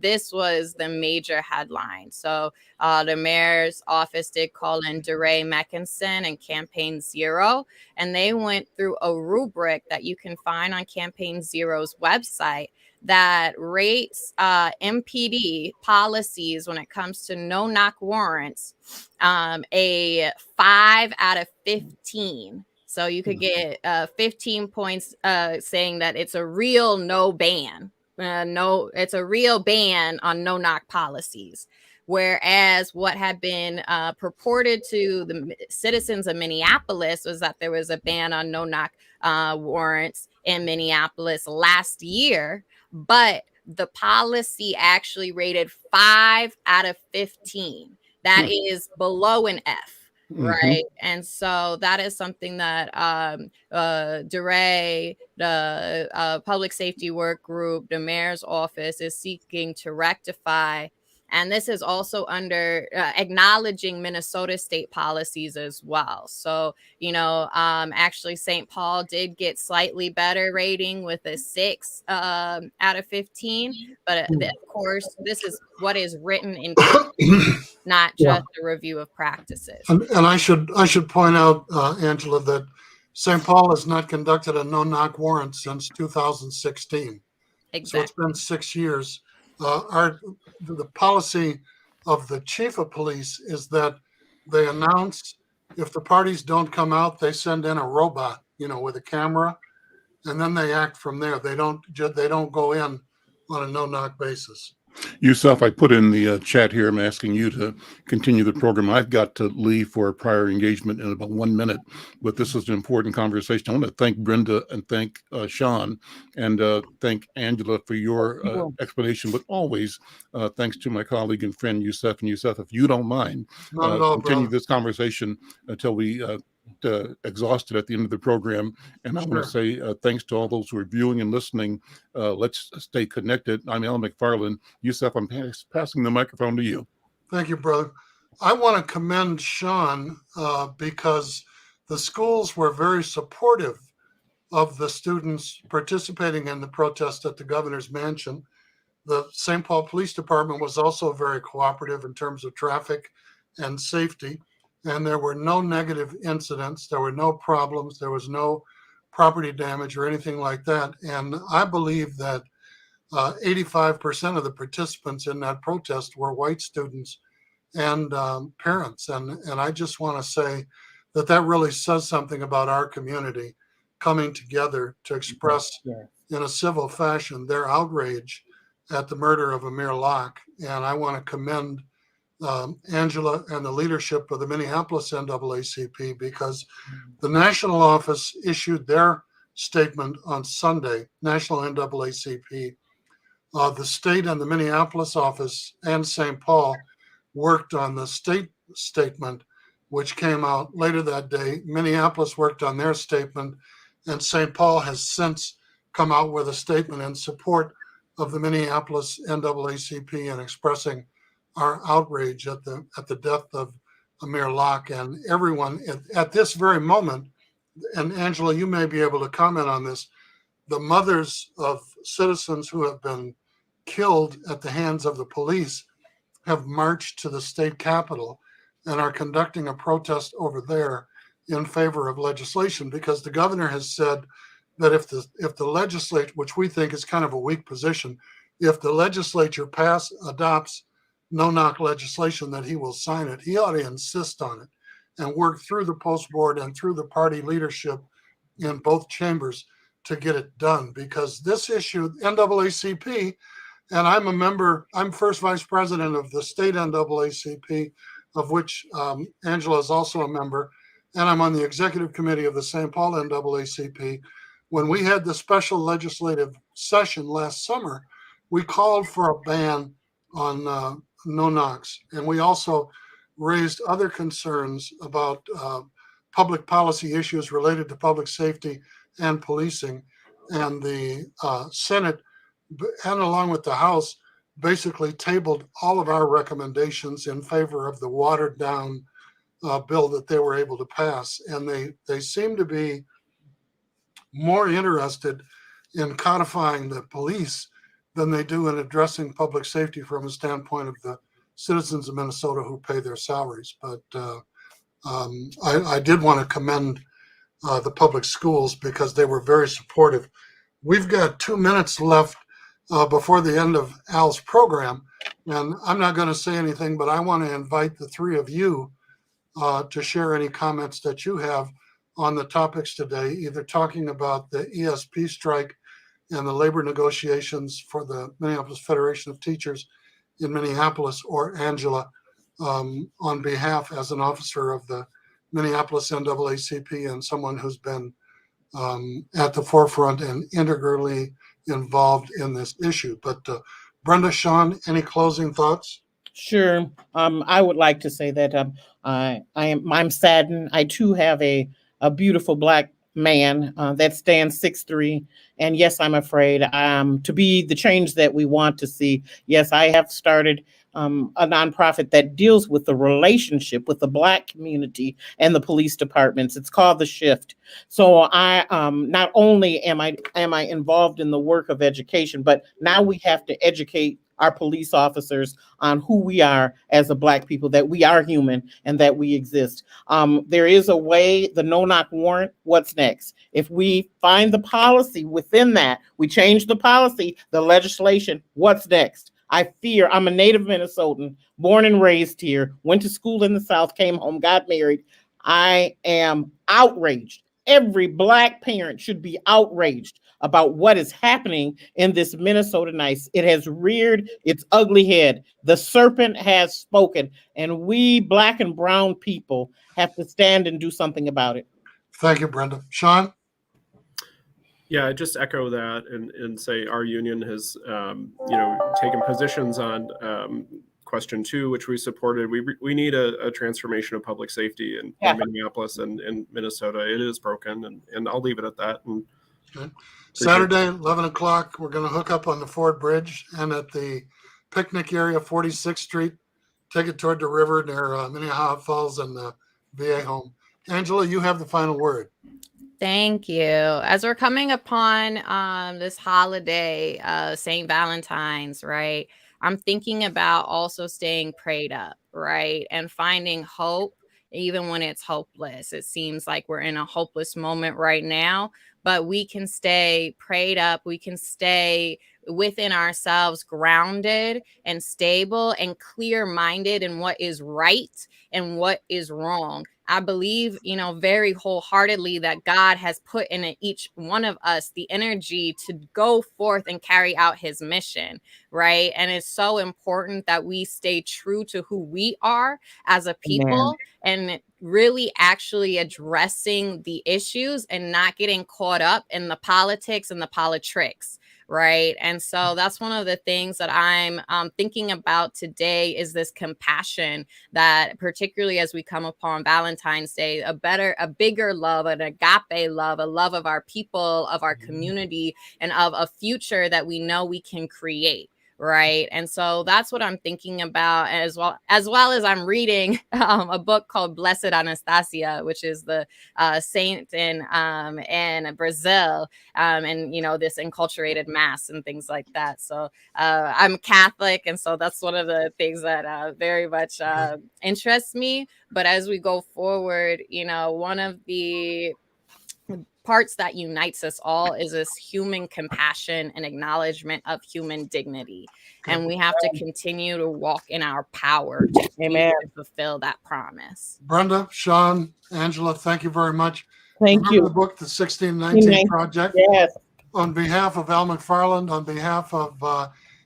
this was the major headline. So the mayor's office did call in DeRay Meckinson and Campaign Zero, and they went through a rubric that you can find on Campaign Zero's website that rates MPD policies when it comes to no-knock warrants a 5 out of 15. So you could get 15 points saying that it's a real no ban. It's a real ban on no-knock policies. Whereas what had been purported to the citizens of Minneapolis was that there was a ban on no-knock warrants in Minneapolis last year, but the policy actually rated 5 out of 15. That is below an F. Right. And so that is something that DeRay, the public safety work group, the mayor's office is seeking to rectify. And this is also under acknowledging Minnesota state policies as well. So, actually St. Paul did get slightly better rating with a 6 out of 15. But of course, this is what is written in not just a review of practices. And I should point out, Angela, that St. Paul has not conducted a no-knock warrant since 2016. Exactly. So it's been 6 years. The policy of the chief of police is that they announce if the parties don't come out, they send in a robot, with a camera, and then they act from there. They don't go in on a no-knock basis. Yusuf, I put in the chat here, I'm asking you to continue the program. I've got to leave for a prior engagement in about 1 minute, but this is an important conversation. I want to thank Brenda and thank Sean and thank Angela for your explanation, but always thanks to my colleague and friend Yusuf. And Yusuf, if you don't mind, Not at all, continue brother. this conversation until we exhausted at the end of the program. And I want to say thanks to all those who are viewing and listening. Let's stay connected. I'm Al McFarlane. Yusuf, I'm passing the microphone to you. Thank you, brother. I want to commend Sean because the schools were very supportive of the students participating in the protest at the governor's mansion. The St. Paul Police Department was also very cooperative in terms of traffic and safety, and there were no negative incidents. There were no problems. There was no property damage or anything like that. And I believe that 85% of the participants in that protest were white students and parents. And I just want to say that that really says something about our community coming together to express in a civil fashion their outrage at the murder of Amir Locke. And I want to commend Angela and the leadership of the Minneapolis NAACP because the national office issued their statement on Sunday, National NAACP. The state and the Minneapolis office and St. Paul worked on the state statement, which came out later that day. Minneapolis worked on their statement, and St. Paul has since come out with a statement in support of the Minneapolis NAACP and expressing our outrage at the death of Amir Locke. And everyone at this very moment, and Angela, you may be able to comment on this, the mothers of citizens who have been killed at the hands of the police have marched to the state capitol and are conducting a protest over there in favor of legislation, because the governor has said that if the legislature, which we think is kind of a weak position, if the legislature adopts no-knock legislation, that he will sign it. He ought to insist on it and work through the post board and through the party leadership in both chambers to get it done, because this issue, NAACP, and I'm first vice president of the state NAACP, of which Angela is also a member, and I'm on the executive committee of the St. Paul NAACP. When we had the special legislative session last summer, we called for a ban on no-knocks, and we also raised other concerns about public policy issues related to public safety and policing. And the Senate, and along with the House, basically tabled all of our recommendations in favor of the watered down bill that they were able to pass. And they seem to be more interested in codifying the police than they do in addressing public safety from a standpoint of the citizens of Minnesota who pay their salaries. But I did want to commend the public schools because they were very supportive. We've got 2 minutes left before the end of Al's program, and I'm not going to say anything, but I want to invite the three of you to share any comments that you have on the topics today, either talking about the ESP strike and the labor negotiations for the Minneapolis Federation of Teachers in Minneapolis, or Angela, on behalf as an officer of the Minneapolis NAACP and someone who's been at the forefront and integrally involved in this issue. But Brenda, Sean, any closing thoughts? Sure. I would like to say that I'm saddened. I too have a beautiful Black man that stands 6'3", and yes, I'm afraid to be the change that we want to see. Yes, I have started a nonprofit that deals with the relationship with the Black community and the police departments. It's called The Shift. So I not only am I involved in the work of education, but now we have to educate our police officers on who we are as a Black people, that we are human and that we exist. There is a way, the no-knock warrant, what's next? If we find the policy within that, we change the policy, the legislation, what's next? I fear, I'm a native Minnesotan, born and raised here, went to school in the South, came home, got married. I am outraged Every Black parent should be outraged about what is happening in this Minnesota nice. It has reared its ugly head. The serpent has spoken, and we Black and brown people have to stand and do something about it. Thank you, Brenda. Sean? Yeah, I just echo that and say our union has, taken positions on question 2, which we supported. We need a transformation of public safety in Minneapolis and in Minnesota. It is broken, and I'll leave it at that. And okay. Saturday, 11 o'clock, we're going to hook up on the Ford Bridge and at the picnic area, 46th Street. Take it toward the river near Minnehaha Falls and the VA home. Angela, you have the final word. Thank you. As we're coming upon this holiday, St. Valentine's, right? I'm thinking about also staying prayed up, right? And finding hope, even when it's hopeless. It seems like we're in a hopeless moment right now, but we can stay prayed up. We can stay within ourselves, grounded and stable and clear-minded in what is right and what is wrong. I believe, very wholeheartedly that God has put in each one of us the energy to go forth and carry out his mission, right? And it's so important that we stay true to who we are as a people and really actually addressing the issues and not getting caught up in the politics and the politricks. Right. And so that's one of the things that I'm thinking about today is this compassion that particularly as we come upon Valentine's Day, a bigger love, an agape love, a love of our people, of our community, and of a future that we know we can create. Right. And so that's what I'm thinking about as well as I'm reading a book called Blessed Anastasia, which is the saint in Brazil and, this enculturated mass and things like that. So I'm Catholic. And so that's one of the things that very much interests me. But as we go forward, one of the parts that unites us all is this human compassion and acknowledgement of human dignity. And we have to continue to walk in our power to fulfill that promise. Brenda, Sean, Angela, thank you very much. Thank Remember you. the book, The 1619 Project. Yes. On behalf of Al McFarlane, on behalf of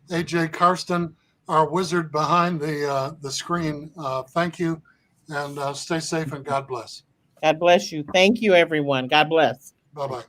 AJ Karsten, our wizard behind the screen, thank you, and stay safe and God bless. God bless you. Thank you, everyone. God bless. Bye-bye.